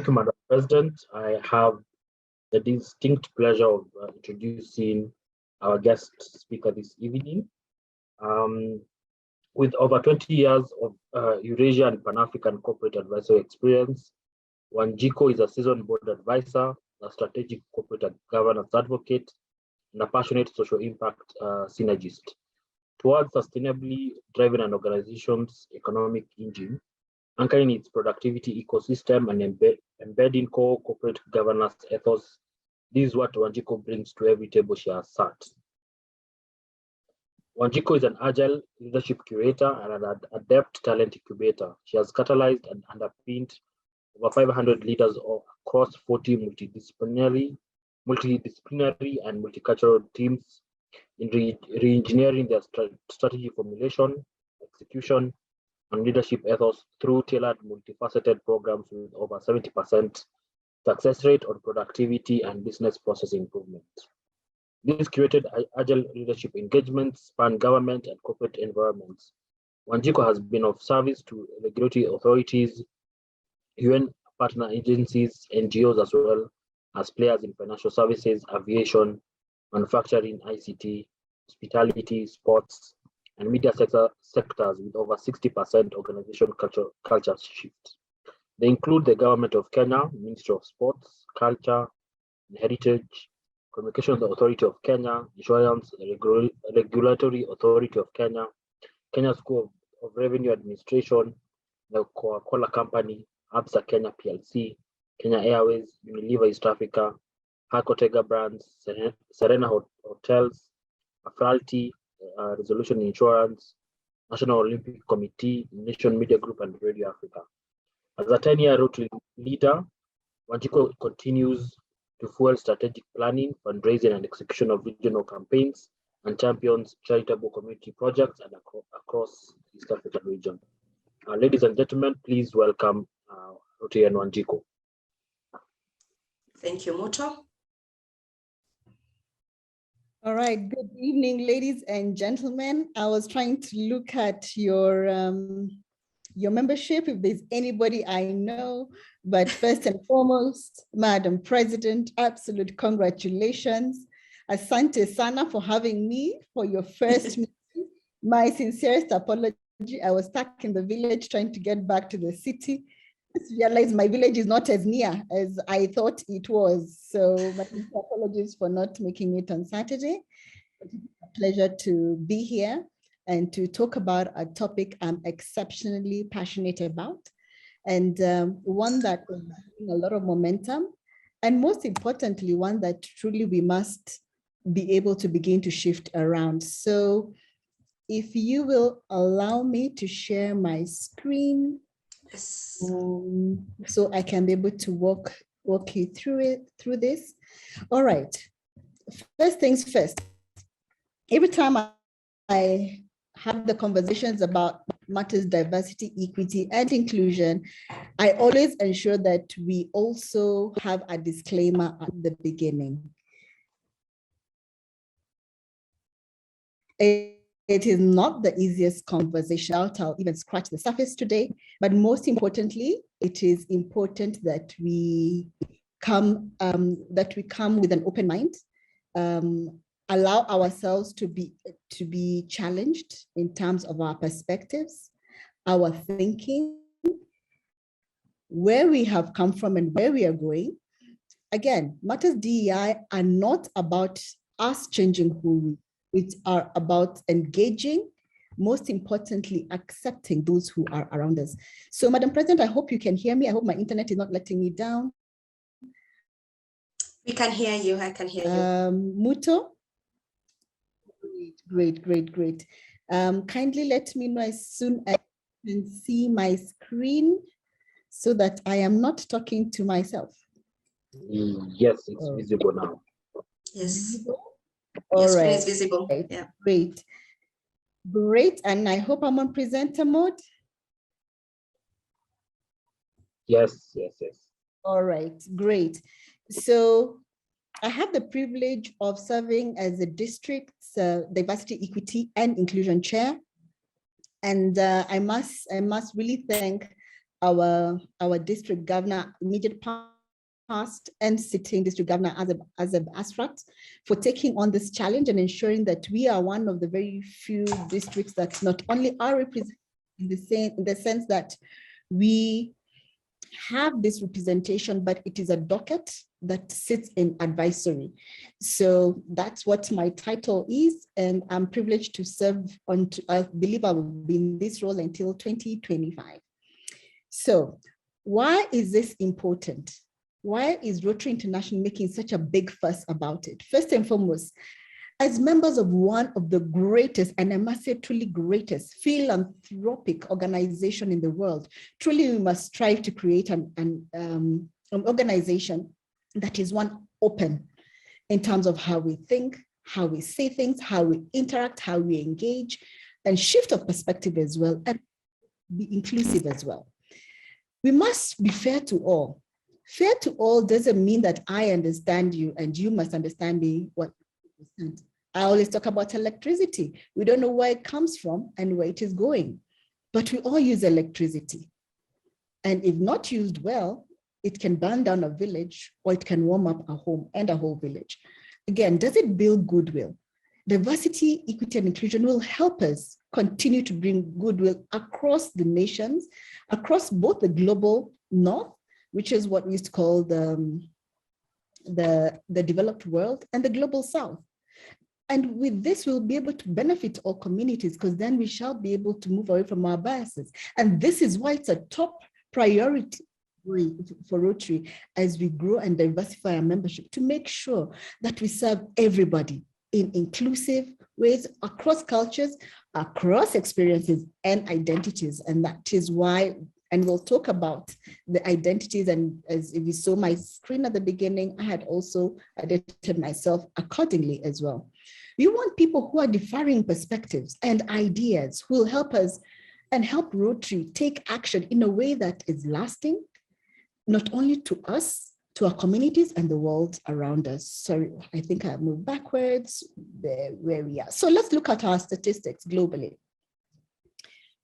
Thank you, Madam President. I have the distinct pleasure of introducing our guest speaker this evening. With over 20 years of Eurasia and Pan-African corporate advisory experience, Wanjiku is a seasoned board advisor, a strategic corporate governance advocate, and a passionate social impact synergist. Towards sustainably driving an organization's economic engine, anchoring its productivity ecosystem and embedding core corporate governance ethos, this is what Wanjiku brings to every table she has sat. Wanjiku is an agile leadership curator and an adept talent incubator. She has catalyzed and underpinned over 500 leaders across 40 multidisciplinary and multicultural teams in reengineering their strategy formulation, execution, and leadership ethos through tailored multifaceted programs with over 70% success rate on productivity and business process improvement. These curated agile leadership engagements span government and corporate environments. Wanjiku has been of service to regulatory authorities, UN partner agencies, NGOs, as well as players in financial services, aviation, manufacturing, ICT, hospitality, sports, and media sectors with over 60% organization culture shift. They include the Government of Kenya, Ministry of Sports, Culture and Heritage, Communications Authority of Kenya, Insurance Regulatory Authority of Kenya, Kenya School of Revenue Administration, the Coca-Cola Company, Absa Kenya PLC, Kenya Airways, Unilever East Africa, Harkotega Brands, Serena Hotels, Afralty, Resolution Insurance, National Olympic Committee, Nation Media Group, and Radio Africa. As a 10-year Rotary leader, Wanjiku continues to fuel strategic planning, fundraising, and execution of regional campaigns and champions charitable community projects and across the East African region. Ladies and gentlemen, please welcome Rotary and Wanjiku. Thank you, Muto. All right, good evening, ladies and gentlemen. I was trying to look at your membership, if there's anybody I know, but first and foremost, Madam President, absolute congratulations. Asante sana for having me for your first meeting. My sincerest apology. I was stuck in the village trying to get back to the city. I realized my village is not as near as I thought it was. So my apologies for not making it on Saturday. It's a pleasure to be here and to talk about a topic I'm exceptionally passionate about, and one that is having a lot of momentum, and most importantly, one that truly we must be able to begin to shift around. So if you will allow me to share my screen, Yes. so I can be able to walk you through this. All right. First things first. Every time I have the conversations about matters diversity, equity, and inclusion, I always ensure that we also have a disclaimer at the beginning. It is not the easiest conversation. I'll even scratch the surface today, but most importantly, it is important that we come with an open mind, allow ourselves to be challenged in terms of our perspectives, our thinking, where we have come from and where we are going. Again, matters DEI are not about us changing who we are. Which are about engaging, most importantly, accepting those who are around us. So, Madam President, I hope you can hear me. I hope my internet is not letting me down. We can hear you. I can hear you. Muto? Great. Kindly let me know as soon as I can see my screen so that I am not talking to myself. Yes, it's visible now. Yes. Visible? Your All screen right. is visible. Yeah. Great. And I hope I'm on presenter mode. Yes. All right, great. So I have the privilege of serving as the district's diversity, equity, and inclusion chair. And I must really thank our district governor, immediate past and sitting district governor as an abstract for taking on this challenge and ensuring that we are one of the very few districts that not only are represented in the sense that we have this representation, but it is a docket that sits in advisory. So that's what my title is, and I'm privileged to serve I believe I will be in this role until 2025. So why is this important? Why is Rotary International making such a big fuss about it? First and foremost, as members of one of the greatest, and I must say truly greatest, philanthropic organization in the world, truly we must strive to create an organization that is one open in terms of how we think, how we say things, how we interact, how we engage, and shift of perspective as well, and be inclusive as well. We must be fair to all. Fair to all doesn't mean that I understand you and you must understand me. I always talk about electricity. We don't know where it comes from and where it is going, but we all use electricity. And if not used well, it can burn down a village or it can warm up a home and a whole village. Again, does it build goodwill? Diversity, equity, and inclusion will help us continue to bring goodwill across the nations, across both the global north, which is what we used to call the developed world, and the global south. And with this, we'll be able to benefit all communities, because then we shall be able to move away from our biases. And this is why it's a top priority for Rotary as we grow and diversify our membership, to make sure that we serve everybody in inclusive ways across cultures, across experiences and identities. And that is why, and we'll talk about the identities, and as if you saw my screen at the beginning, I had also identified myself accordingly as well. We want people who are differing perspectives and ideas who will help us and help Rotary take action in a way that is lasting, not only to us, to our communities and the world around us. Sorry, I think I moved backwards where we are. So let's look at our statistics globally.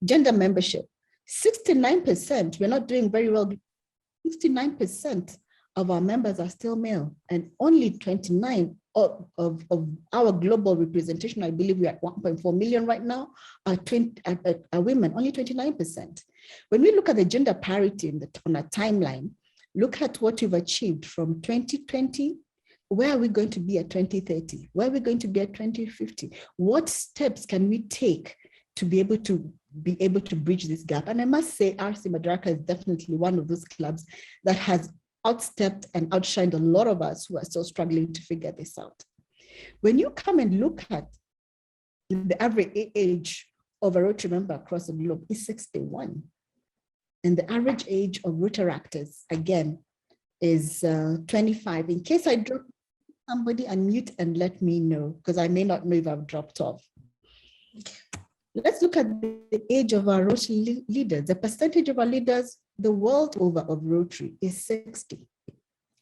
Gender membership, 69%, we're not doing very well. 69% of our members are still male, and only 29 of our global representation, I believe we're at 1.4 million right now, are women, only 29%. When we look at the gender parity on a timeline, look at what we've achieved from 2020, where are we going to be at 2030? Where are we going to be at 2050? What steps can we take to be able to bridge this gap? And I must say, RC Madaraka is definitely one of those clubs that has outstepped and outshined a lot of us who are still struggling to figure this out. When you come and look at the average age of a Rotary member across the globe is 61. And the average age of Rotaractors, again, is 25. In case I drop somebody, unmute and let me know, because I may not know if I've dropped off. Let's look at the age of our Rotary leaders. The percentage of our leaders the world over of Rotary is 60.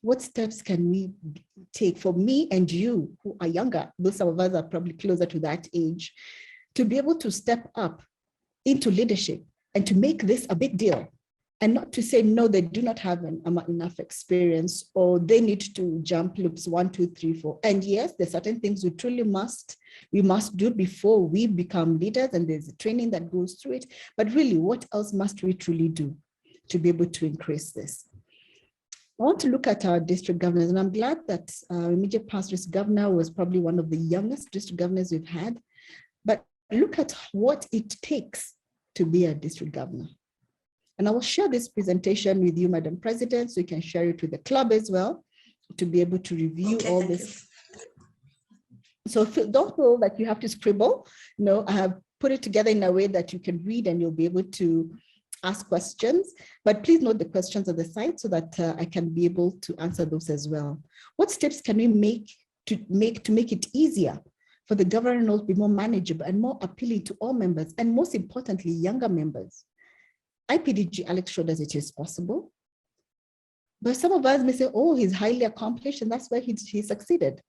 What steps can we take for me and you who are younger, though some of us are probably closer to that age, to be able to step up into leadership and to make this a big deal, and not to say, no, they do not have enough experience, or they need to jump loops 1, 2, 3, 4. And yes, there's certain things we must do before we become leaders, and there's a training that goes through it. But really, what else must we truly do to be able to increase this? I want to look at our district governors, and I'm glad that our immediate past district governor was probably one of the youngest district governors we've had. But look at what it takes to be a district governor. And I will share this presentation with you, Madam President, so you can share it with the club as well, to be able to review all this. So don't feel that you have to scribble. No, I have put it together in a way that you can read and you'll be able to ask questions, but please note the questions on the side so that I can be able to answer those as well. What steps can we make to make it easier for the governance role to be more manageable and more appealing to all members, and most importantly, younger members? IPDG Alex showed us it is possible, but some of us may say, oh, he's highly accomplished and that's why he succeeded.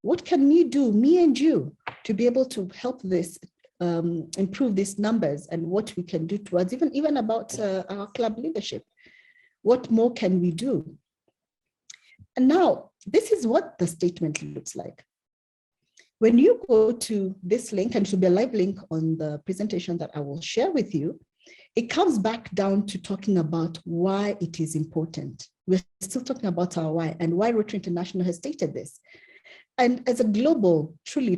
What can we do, me and you, to be able to help this improve these numbers and what we can do towards even about our club leadership. What more can we do? And now, this is what the statement looks like. When you go to this link, and it will be a live link on the presentation that I will share with you, it comes back down to talking about why it is important. We're still talking about our why and why Rotary International has stated this. And as a global, truly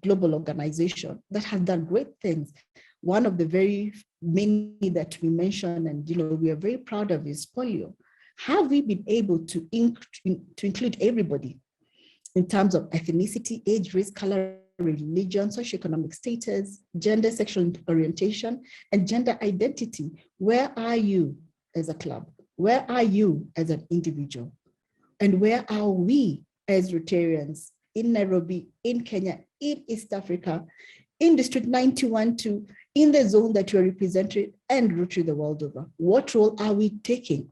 global organization that has done great things, one of the very many that we mentioned and we are very proud of is polio. Have we been able to include everybody in terms of ethnicity, age, race, color, religion, socioeconomic status, gender, sexual orientation, and gender identity? Where are you as a club? Where are you as an individual? And where are we as Rotarians in Nairobi, in Kenya, in East Africa, in District 912, in the zone that you are represented, and Rotary the world over? What role are we taking?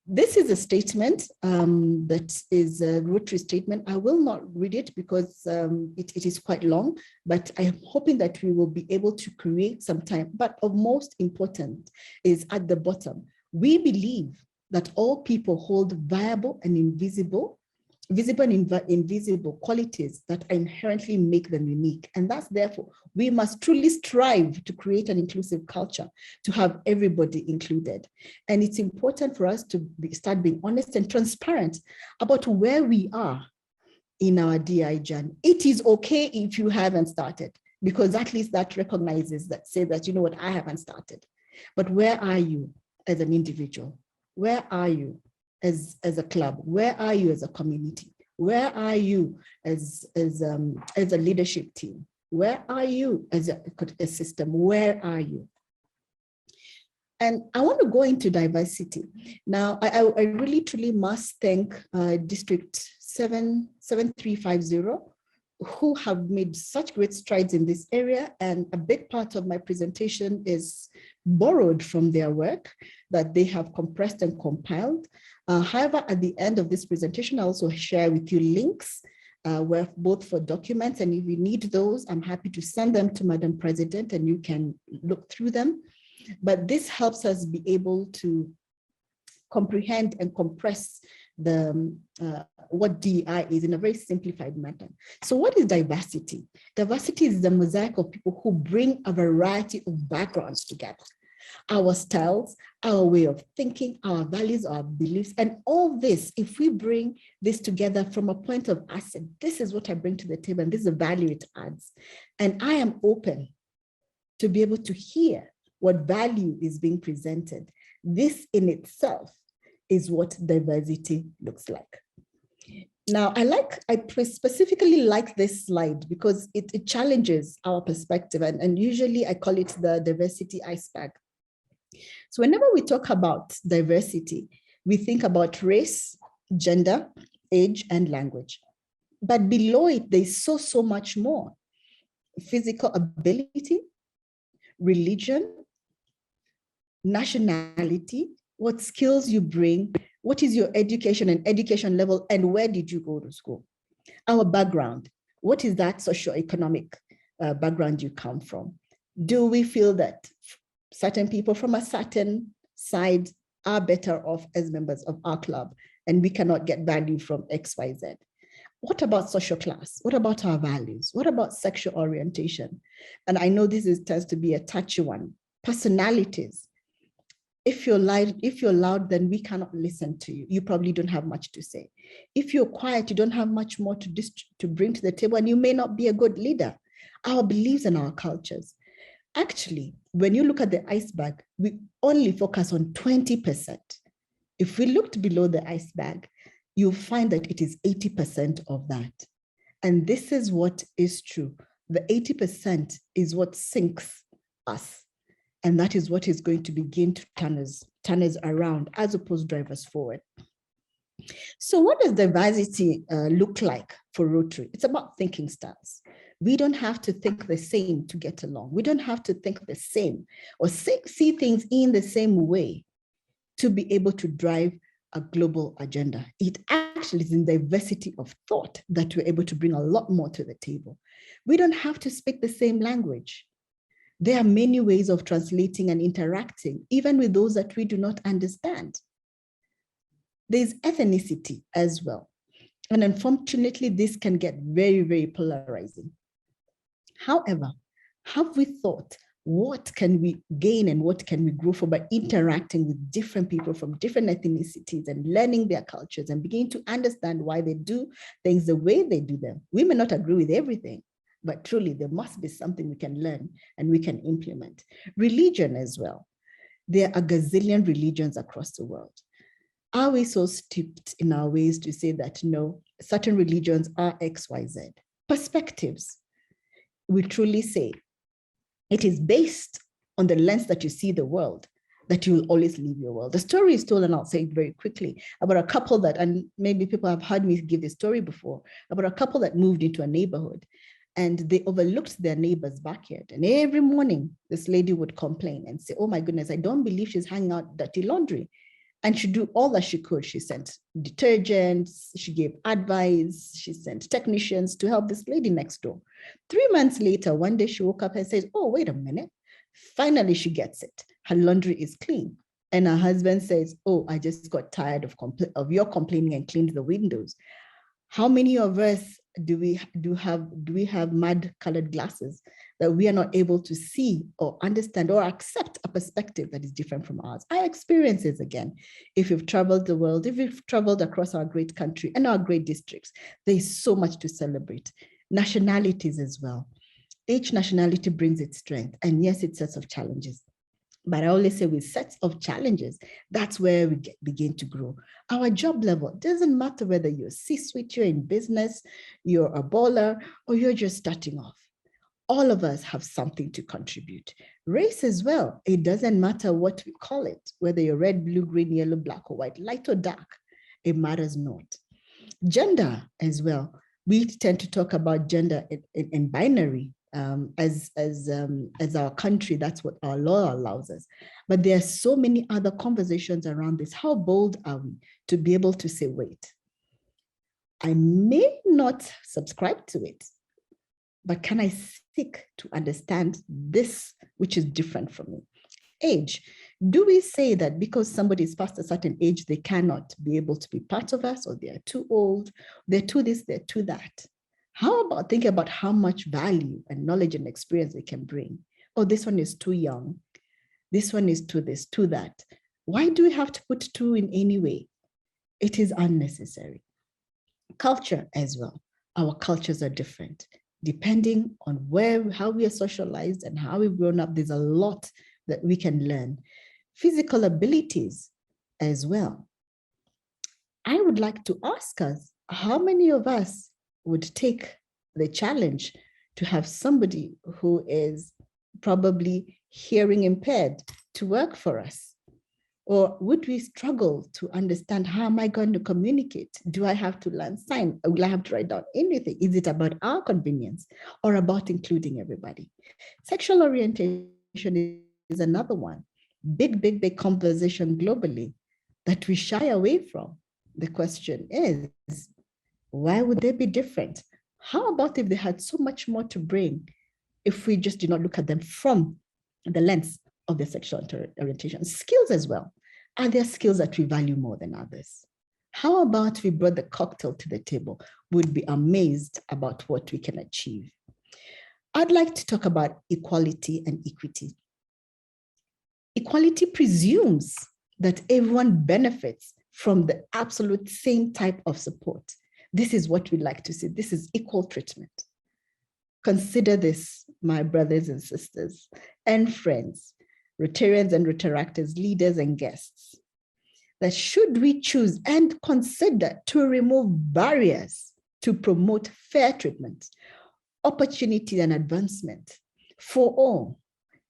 This is a statement that is a Rotary statement. I will not read it because it is quite long, but I am hoping that we will be able to create some time. But of most important is at the bottom. We believe that all people hold visible and invisible qualities that inherently make them unique. And that's therefore, we must truly strive to create an inclusive culture, to have everybody included. And it's important for us to start being honest and transparent about where we are in our DEI journey. It is okay if you haven't started, because at least that recognizes that, say that, you know what, I haven't started. But where are you as an individual? Where are you as a club? Where are you as a community? Where are you as a leadership team? Where are you as a system? Where are you? And I want to go into diversity. Now, I really truly must thank District 7350, who have made such great strides in this area. And a big part of my presentation is borrowed from their work that they have compressed and compiled. However, at the end of this presentation, I also share with you links where both for documents, and if you need those, I'm happy to send them to Madam President and you can look through them. But this helps us be able to comprehend and compress the what DEI is in a very simplified manner. So what is diversity? Diversity is the mosaic of people who bring a variety of backgrounds together. Our styles, our way of thinking, our values, our beliefs, and all this, if we bring this together from a point of asset, this is what I bring to the table and this is the value it adds. And I am open to be able to hear what value is being presented. This in itself is what diversity looks like. Now, I specifically like this slide because it challenges our perspective, and usually I call it the diversity iceberg. So whenever we talk about diversity, we think about race, gender, age, and language. But below it, there's so much more. Physical ability, religion, nationality, what skills you bring, what is your education and education level, and where did you go to school? Our background, what is that socioeconomic background you come from? Do we feel that certain people from a certain side are better off as members of our club and we cannot get value from XYZ? What about social class? What about our values? What about sexual orientation? And I know tends to be a touchy one. Personalities. If you're loud, then we cannot listen to you. You probably don't have much to say. If you're quiet, you don't have much more to bring to the table, and you may not be a good leader. Our beliefs and our cultures. Actually, when you look at the iceberg, we only focus on 20%. If we looked below the iceberg, you'll find that it is 80% of that. And this is what is true. The 80% is what sinks us. And that is what is going to begin to turn us around as opposed to drive us forward. So what does diversity look like for Rotary? It's about thinking styles. We don't have to think the same to get along. We don't have to think the same or see things in the same way to be able to drive a global agenda. It actually it's in diversity of thought that we're able to bring a lot more to the table. We don't have to speak the same language. There are many ways of translating and interacting, even with those that we do not understand. There's ethnicity as well. And unfortunately, this can get very, very polarizing. However, have we thought, what can we gain and what can we grow for by interacting with different people from different ethnicities and learning their cultures and beginning to understand why they do things the way they do them? We may not agree with everything, but truly there must be something we can learn and we can implement. Religion as well. There are a gazillion religions across the world. Are we so steeped in our ways to say that no, certain religions are X, Y, Z? Perspectives. We truly say it is based on the lens that you see the world, that you will always leave your world. The story is told, and I'll say it very quickly, about a couple that, and maybe people have heard me give this story before, about a couple that moved into a neighborhood and they overlooked their neighbor's backyard. And every morning, this lady would complain and say, oh my goodness, I don't believe she's hanging out dirty laundry. And she do all that she could. She sent detergents, she gave advice, she sent technicians to help this lady next door. 3 months later, one day she woke up and says, oh, wait a minute. Finally, she gets it. Her laundry is clean. And her husband says, oh, I just got tired of your complaining and cleaned the windows. How many of us do we have mud-colored glasses that we are not able to see or understand or accept a perspective that is different from ours? Our experiences, again, if you've traveled the world, if you've traveled across our great country and our great districts, there's so much to celebrate. Nationalities as well. Each nationality brings its strength, and yes, it sets of challenges. But I always say with sets of challenges, that's where we begin to grow. Our job level, it doesn't matter whether you're C-suite, you're in business, you're a baller, or you're just starting off. All of us have something to contribute. Race as well, it doesn't matter what we call it, whether you're red, blue, green, yellow, black or white, light or dark, it matters not. Gender as well. We tend to talk about gender in binary. As our country, that's what our law allows us. But there are so many other conversations around this. How bold are we to be able to say, wait, I may not subscribe to it, but can I seek to understand this, which is different from me? Age. Do we say that because somebody is past a certain age, they cannot be able to be part of us, or they are too old, they're too this, they're too that? How about thinking about how much value and knowledge and experience they can bring? Oh, this one is too young. This one is too this, too that. Why do we have to put two in any way? It is unnecessary. Culture as well. Our cultures are different. Depending on how we are socialized and how we've grown up, there's a lot that we can learn. Physical abilities as well. I would like to ask us, how many of us would take the challenge to have somebody who is probably hearing impaired to work for us? Or would we struggle to understand, how am I going to communicate? Do I have to learn sign? Will I have to write down anything? Is it about our convenience or about including everybody? Sexual orientation is another one. Big conversation globally that we shy away from. The question is, why would they be different? How about if they had so much more to bring if we just did not look at them from the lens of their sexual orientation? Skills as well. Are there skills that we value more than others? How about if we brought the cocktail to the table? We'd be amazed about what we can achieve. I'd like to talk about equality and equity. Equality presumes that everyone benefits from the absolute same type of support. This is what we like to see. This is equal treatment. Consider this, my brothers and sisters and friends, Rotarians and Rotaractors, leaders and guests, that should we choose and consider to remove barriers to promote fair treatment, opportunity and advancement for all,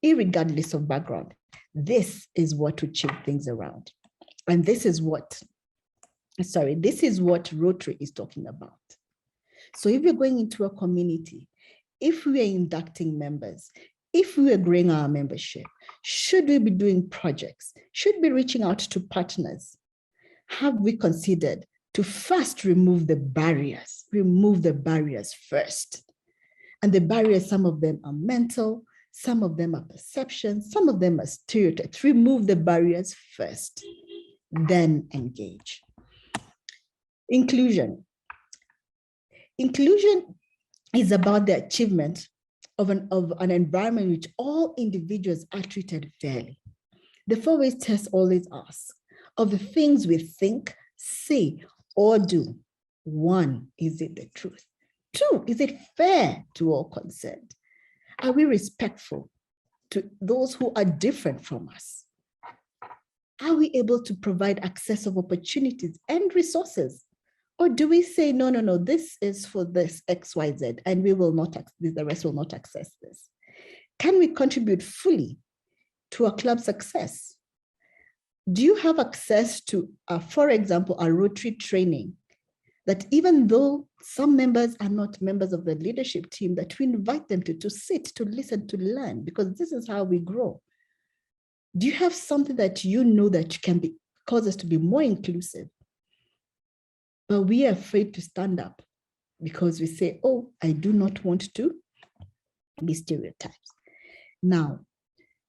irregardless of background, this is what would change things around. And this is what Rotary is talking about. So if you're going into a community, if we are inducting members, if we are growing our membership, should we be doing projects? Should we be reaching out to partners? Have we considered to first remove the barriers first. And the barriers, some of them are mental, some of them are perceptions, some of them are stereotypes. Remove the barriers first, then engage. Inclusion. Inclusion is about the achievement of an environment in which all individuals are treated fairly. The 4 ways test always asks, of the things we think, say, or do, 1, is it the truth? 2, is it fair to all concerned? Are we respectful to those who are different from us? Are we able to provide access of opportunities and resources? Or do we say, no, this is for this XYZ and we will not, the rest will not access this? Can we contribute fully to a club success? Do you have access to, for example, a Rotary training that even though some members are not members of the leadership team, that we invite them to sit, to listen, to learn, because this is how we grow? Do you have something that you know that can cause us to be more inclusive? But we are afraid to stand up because we say, oh, I do not want to be stereotypes. Now,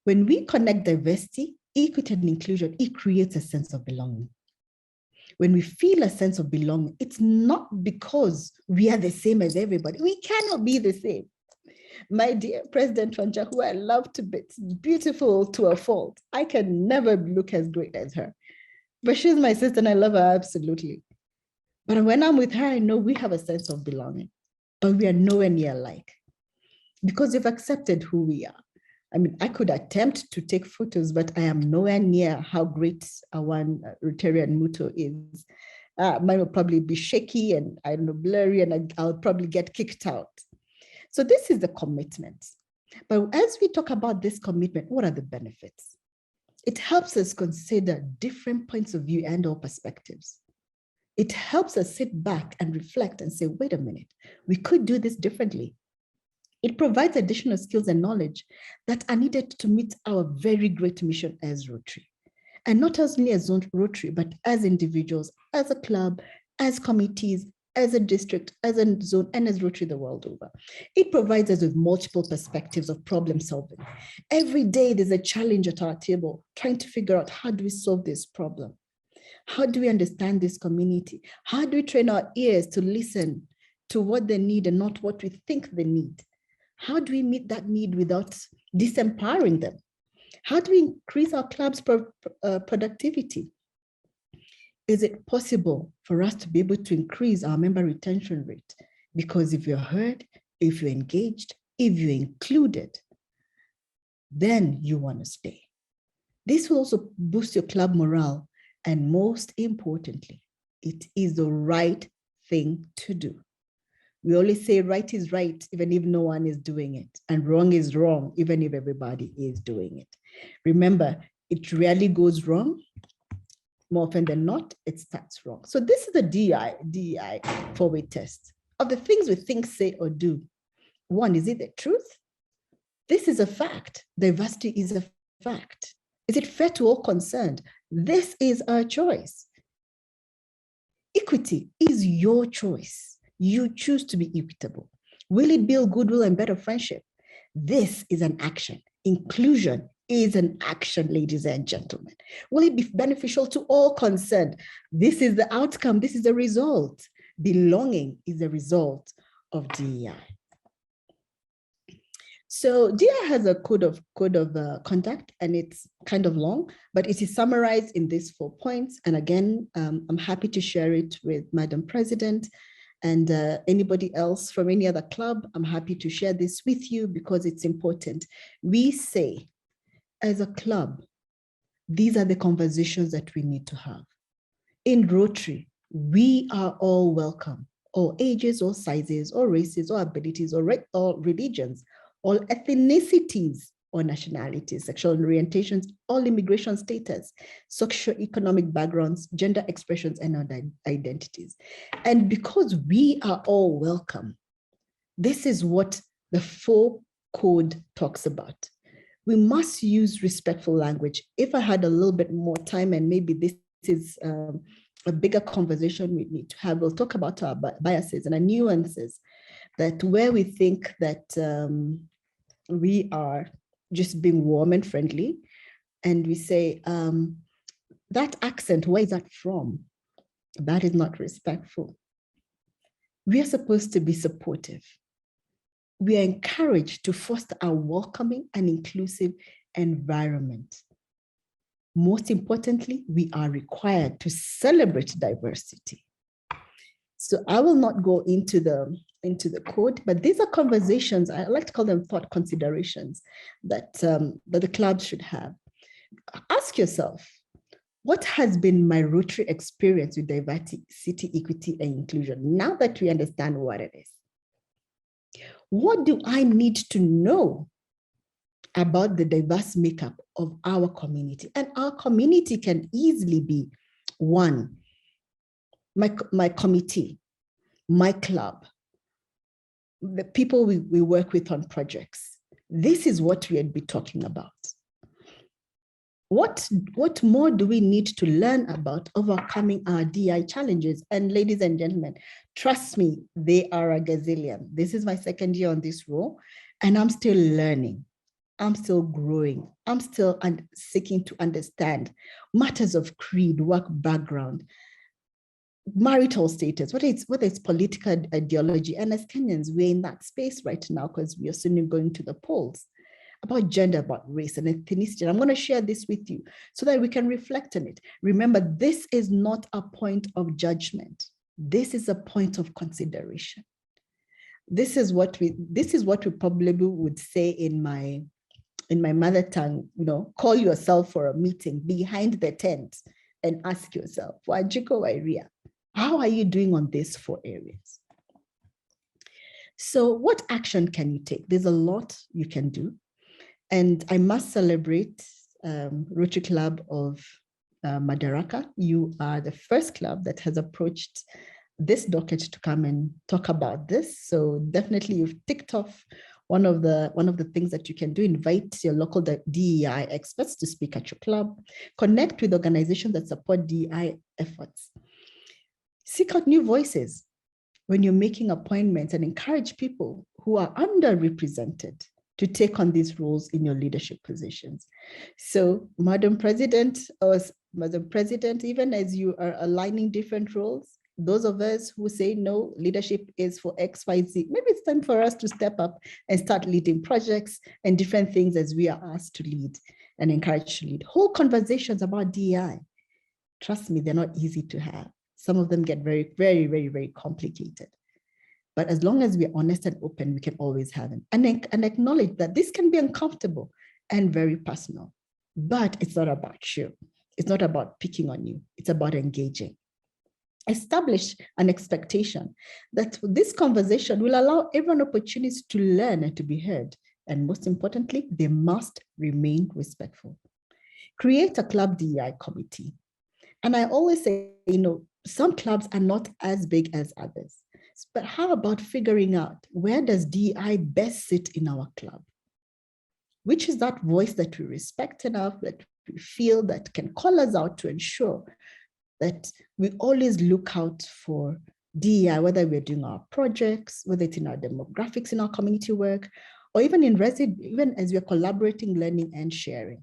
when we connect diversity, equity, and inclusion, it creates a sense of belonging. When we feel a sense of belonging, it's not because we are the same as everybody. We cannot be the same. My dear President Wanjiku, who I love to bits, beautiful to a fault. I can never look as great as her. But she's my sister and I love her absolutely. But when I'm with her, I know we have a sense of belonging, but we are nowhere near alike because we've accepted who we are. I mean, I could attempt to take photos, but I am nowhere near how great one Rotarian Muto is. Mine will probably be shaky and I don't know, blurry, and I'll probably get kicked out. So this is the commitment. But as we talk about this commitment, what are the benefits? It helps us consider different points of view and/or perspectives. It helps us sit back and reflect and say, wait a minute, we could do this differently. It provides additional skills and knowledge that are needed to meet our very great mission as Rotary. And not only as Rotary, but as individuals, as a club, as committees, as a district, as a zone, and as Rotary the world over. It provides us with multiple perspectives of problem solving. Every day there's a challenge at our table, trying to figure out how do we solve this problem? How do we understand this community? How do we train our ears to listen to what they need and not what we think they need? How do we meet that need without disempowering them? How do we increase our club's productivity? Is it possible for us to be able to increase our member retention rate? Because if you're heard, if you're engaged, if you're included, then you want to stay. This will also boost your club morale. And most importantly, it is the right thing to do. We always say right is right, even if no one is doing it, and wrong is wrong, even if everybody is doing it. Remember, it rarely goes wrong. More often than not, it starts wrong. So this is the DEI 4-way test. Of the things we think, say, or do, 1, is it the truth? This is a fact. Diversity is a fact. Is it fair to all concerned? This is our choice. Equity is your choice. You choose to be equitable. Will it build goodwill and better friendship? This is an action. Inclusion is an action, ladies and gentlemen. Will it be beneficial to all concerned? This is the outcome. This is the result. Belonging is the result of DEI. So DEI has a code of conduct, and it's kind of long, but it is summarized in these 4 points. And again, I'm happy to share it with Madam President and anybody else from any other club. I'm happy to share this with you because it's important. We say, as a club, these are the conversations that we need to have. In Rotary, we are all welcome, all ages, all sizes, all races, all abilities, all religions, all ethnicities or nationalities, sexual orientations, all immigration status, socioeconomic backgrounds, gender expressions, and identities. And because we are all welcome, this is what the 4 code talks about. We must use respectful language. If I had a little bit more time, and maybe this is a bigger conversation we need to have. We'll talk about our biases and our nuances, that where we think that we are just being warm and friendly, and we say, that accent, where is that from? That is not respectful. We are supposed to be supportive. We are encouraged to foster a welcoming and inclusive environment. Most importantly, we are required to celebrate diversity. So I will not go into the code, but these are conversations, I like to call them thought considerations, that the club should have. Ask yourself, what has been my Rotary experience with diversity, equity, and inclusion? Now that we understand what it is, what do I need to know about the diverse makeup of our community? And our community can easily be one, my committee, my club, the people we work with on projects. This is what we'd be talking about. What more do we need to learn about overcoming our DEI challenges? And ladies and gentlemen, trust me, they are a gazillion. This is my second year on this role, and I'm still learning. I'm still growing. I'm still seeking to understand matters of creed, work background, marital status, whether it's political ideology. And as Kenyans, we're in that space right now because we are soon going to the polls, about gender, about race and ethnicity. And I'm going to share this with you so that we can reflect on it. Remember, this is not a point of judgment. This is a point of consideration. This is what we probably would say in my mother tongue, call yourself for a meeting behind the tent and ask yourself, Wanjiku, Wairia, how are you doing on these 4 areas? So what action can you take? There's a lot you can do. And I must celebrate Rotary Club of Madaraka. You are the first club that has approached this docket to come and talk about this. So definitely you've ticked off one of the things that you can do. Invite your local DEI experts to speak at your club. Connect with organizations that support DEI efforts. Seek out new voices when you're making appointments, and encourage people who are underrepresented to take on these roles in your leadership positions. So, Madam President, even as you are aligning different roles, those of us who say no, leadership is for X, Y, Z, maybe it's time for us to step up and start leading projects and different things as we are asked to lead and encouraged to lead. Whole conversations about DEI, trust me, they're not easy to have. Some of them get very, very, very, very complicated. But as long as we're honest and open, we can always have them. And acknowledge that this can be uncomfortable and very personal, but it's not about you. It's not about picking on you. It's about engaging. Establish an expectation that this conversation will allow everyone opportunities to learn and to be heard. And most importantly, they must remain respectful. Create a club DEI committee. And I always say, some clubs are not as big as others. But how about figuring out where does DEI best sit in our club? Which is that voice that we respect enough, that we feel that can call us out to ensure that we always look out for DEI, whether we're doing our projects, whether it's in our demographics, in our community work, or even even as we're collaborating, learning, and sharing.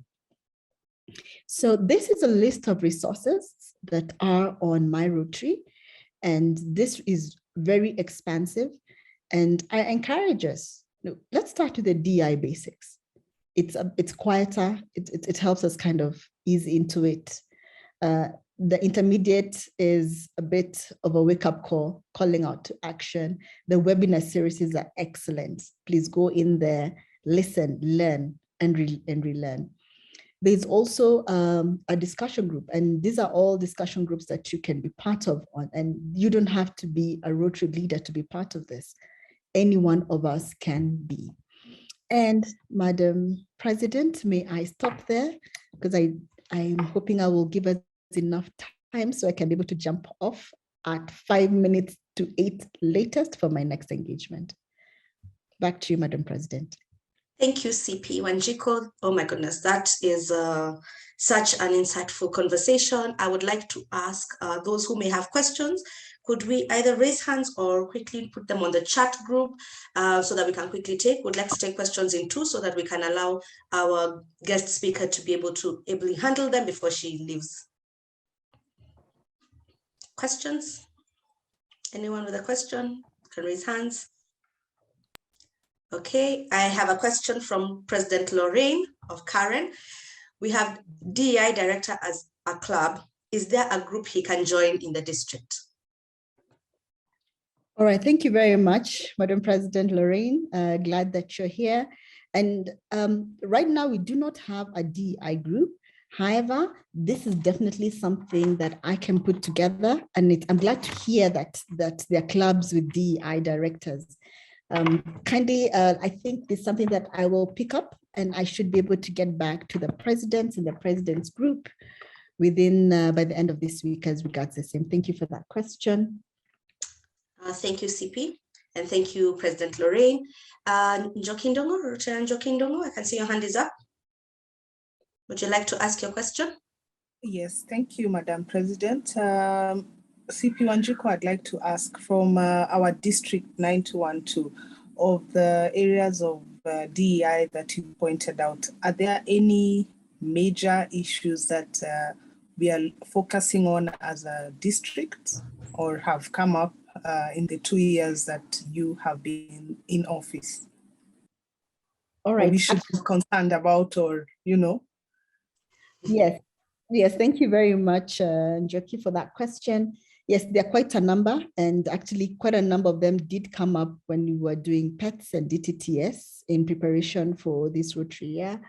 So this is a list of resources that are on my Rotary, and this is very expansive. And I encourage us, let's start with the DEI basics. It's quieter, it helps us kind of ease into it. The intermediate is a bit of a wake-up call, calling out to action. The webinar series are excellent. Please go in there, listen, learn, and relearn. There's also a discussion group, and these are all discussion groups that you can be part of, and you don't have to be a Rotary leader to be part of this. Any one of us can be. And Madam President, may I stop there? Because I'm hoping I will give us enough time so I can be able to jump off at 5 minutes to 8 latest for my next engagement. Back to you, Madam President. Thank you, CP Wanjiku. Oh my goodness, that is such an insightful conversation. I would like to ask those who may have questions, could we either raise hands or quickly put them on the chat group so that we can quickly take? Would like to take questions in two so that we can allow our guest speaker to be able to ably handle them before she leaves. Questions? Anyone with a question can raise hands. Okay, I have a question from President Lorraine of Karen. We have DEI director as a club. Is there a group he can join in the district? All right, thank you very much, Madam President Lorraine. Glad that you're here. And right now we do not have a DEI group. However, this is definitely something that I can put together, and I'm glad to hear that there are clubs with DEI directors. Kindly, I think this is something that I will pick up, and I should be able to get back to the presidents and the president's group within by the end of this week as regards the same. Thank you for that question. Thank you, CP, and thank you, President Lorraine. Njokindongo, Rotary Njokindongo, I can see your hand is up. Would you like to ask your question? Yes, thank you, Madam President. CP Wanjiku, I'd like to ask from our district 9212 of the areas of DEI that you pointed out, are there any major issues that we are focusing on as a district or have come up in the 2 years that you have been in office? All right. Or we should be concerned about, or, you know? Yes, thank you very much, Njoki, for that question. Yes, there are quite a number, and actually quite a number of them did come up when we were doing PETS and DTTS in preparation for this Rotary year.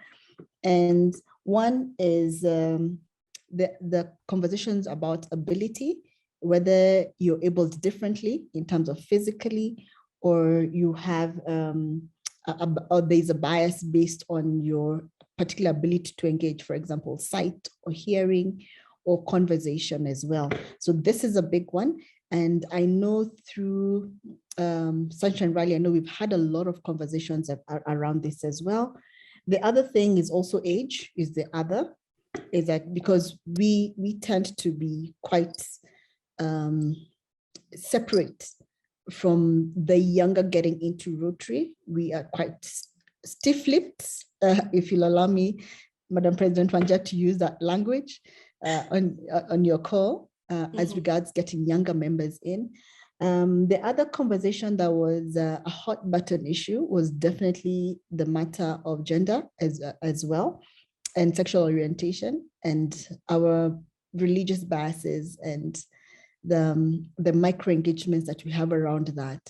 And one is the conversations about ability, whether you're able differently in terms of physically, or you have, or there's a bias based on your particular ability to engage, for example, sight or hearing or conversation as well. So this is a big one. And I know through Sunshine Rally, I know we've had a lot of conversations around this as well. The other thing is also age is the other, is that because we tend to be quite separate from the younger getting into Rotary. We are quite stiff-lipped, if you'll allow me, Madam President Wanja, to use that language on your call as regards getting younger members in. The other conversation that was a hot button issue was definitely the matter of gender as well, and sexual orientation, and our religious biases and the micro engagements that we have around that.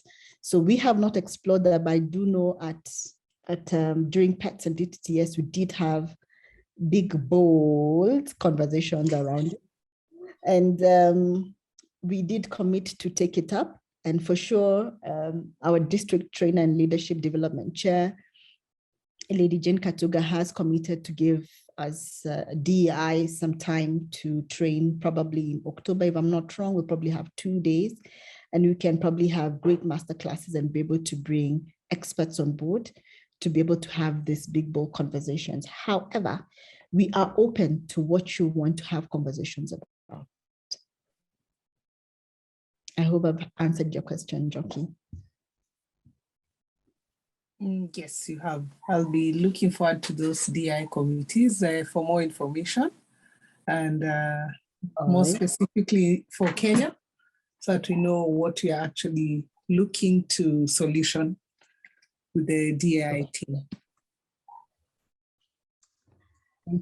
So we have not explored that, but I do know during PETS and DTTS, we did have big, bold conversations around it. And we did commit to take it up. And for sure, our district trainer and leadership development chair, Lady Jane Katuga, has committed to give us DEI some time to train, probably in October. If I'm not wrong, we'll probably have 2 days, and we can probably have great master classes and be able to bring experts on board to be able to have these big, bold conversations. However, we are open to what you want to have conversations about. I hope I've answered your question, Jockey. Yes, you have. I'll be looking forward to those DI committees for more information, and more specifically for Kenya, so that we know what we are actually looking to solution with the DI team.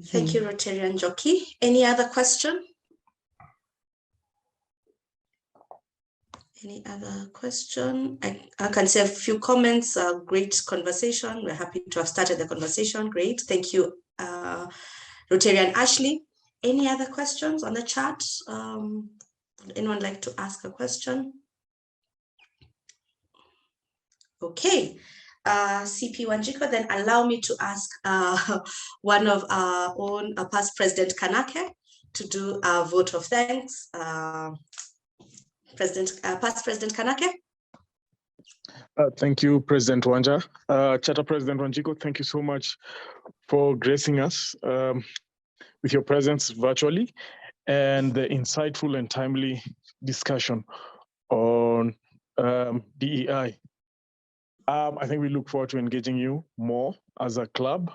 Thank you, Rotarian Jockey. Any other question? Any other question? I can say a few comments. Great conversation. We're happy to have started the conversation. Great. Thank you, Rotarian Ashley. Any other questions on the chat? Would anyone like to ask a question? Okay. CP Wanjiku, then allow me to ask one of our own, past President Kanake, to do a vote of thanks. Past President Kanake. Thank you, President Wanja. Charter President Wanjiku, thank you so much for gracing us with your presence virtually and the insightful and timely discussion on DEI. I think we look forward to engaging you more as a club.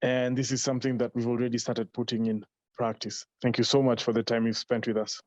And this is something that we've already started putting in practice. Thank you so much for the time you've spent with us.